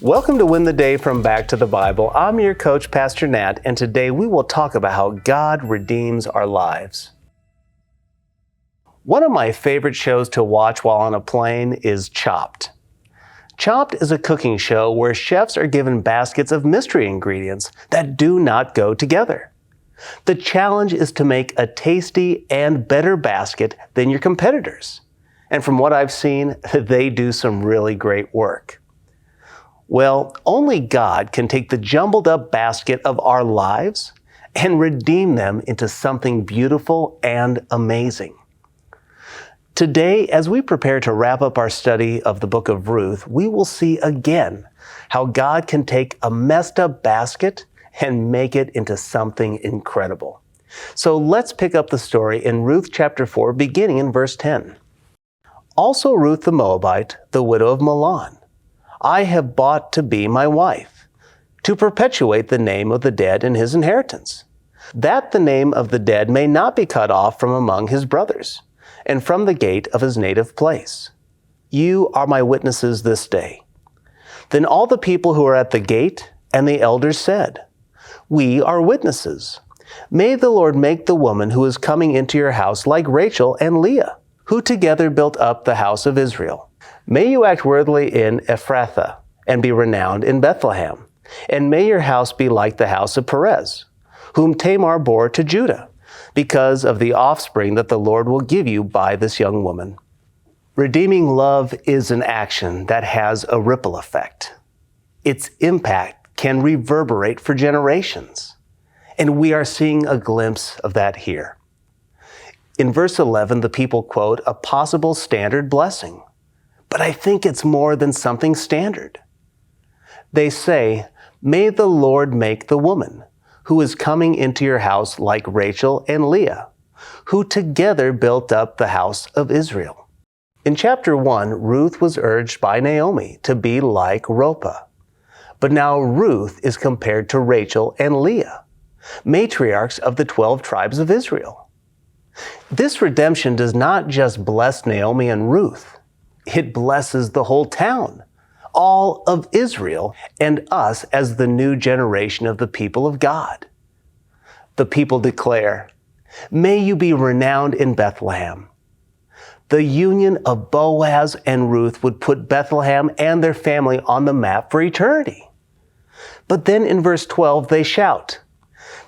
Welcome to Win the Day from Back to the Bible. I'm your coach, Pastor Nat, and today we will talk about how God redeems our lives. One of my favorite shows to watch while on a plane is Chopped. Chopped is a cooking show where chefs are given baskets of mystery ingredients that do not go together. The challenge is to make a tasty and better basket than your competitors. And from what I've seen, they do some really great work. Well, only God can take the jumbled up basket of our lives and redeem them into something beautiful and amazing. Today, as we prepare to wrap up our study of the book of Ruth, we will see again how God can take a messed up basket and make it into something incredible. So let's pick up the story in Ruth chapter 4, beginning in verse 10. Also Ruth the Moabite, the widow of Mahlon, I have bought to be my wife, to perpetuate the name of the dead in his inheritance, that the name of the dead may not be cut off from among his brothers, and from the gate of his native place. You are my witnesses this day. Then all the people who were at the gate and the elders said, We are witnesses. May the Lord make the woman who is coming into your house like Rachel and Leah, who together built up the house of Israel. May you act worthily in Ephrathah, and be renowned in Bethlehem. And may your house be like the house of Perez, whom Tamar bore to Judah, because of the offspring that the Lord will give you by this young woman. Redeeming love is an action that has a ripple effect. Its impact can reverberate for generations, and we are seeing a glimpse of that here. In verse 11, the people quote a possible standard blessing. But I think it's more than something standard. They say, May the Lord make the woman who is coming into your house like Rachel and Leah, who together built up the house of Israel. In chapter 1, Ruth was urged by Naomi to be like Ropah. But now Ruth is compared to Rachel and Leah, matriarchs of the 12 tribes of Israel. This redemption does not just bless Naomi and Ruth. It blesses the whole town, all of Israel, and us as the new generation of the people of God. The people declare, May you be renowned in Bethlehem. The union of Boaz and Ruth would put Bethlehem and their family on the map for eternity. But then in verse 12 they shout,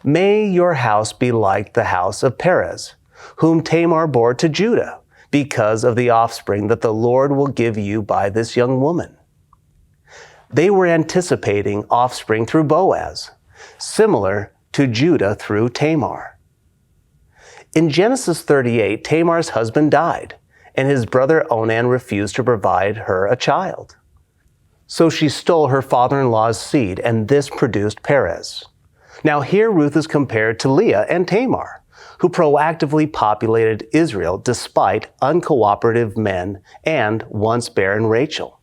May your house be like the house of Perez, whom Tamar bore to Judah, because of the offspring that the Lord will give you by this young woman. They were anticipating offspring through Boaz, similar to Judah through Tamar. In Genesis 38, Tamar's husband died, and his brother Onan refused to provide her a child. So she stole her father-in-law's seed, and this produced Perez. Now here Ruth is compared to Leah and Tamar, who proactively populated Israel despite uncooperative men and once barren Rachel.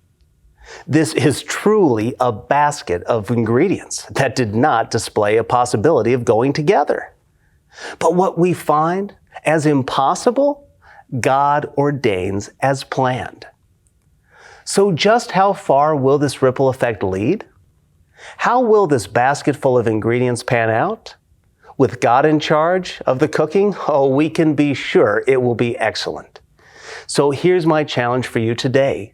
This is truly a basket of ingredients that did not display a possibility of going together. But what we find as impossible, God ordains as planned. So just how far will this ripple effect lead? How will this basket full of ingredients pan out? With God in charge of the cooking, we can be sure it will be excellent. So here's my challenge for you today.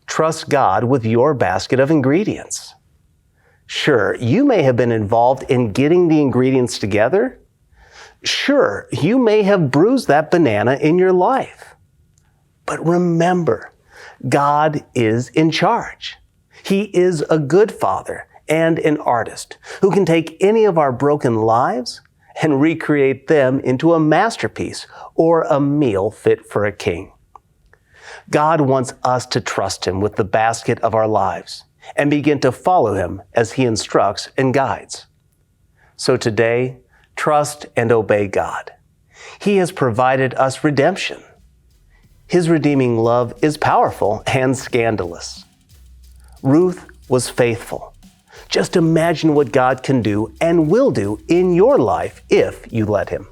Trust God with your basket of ingredients. Sure, you may have been involved in getting the ingredients together. Sure, you may have bruised that banana in your life. But remember, God is in charge. He is a good father and an artist who can take any of our broken lives and recreate them into a masterpiece or a meal fit for a king. God wants us to trust Him with the basket of our lives and begin to follow Him as He instructs and guides. So today, trust and obey God. He has provided us redemption. His redeeming love is powerful and scandalous. Ruth was faithful. Just imagine what God can do and will do in your life if you let Him.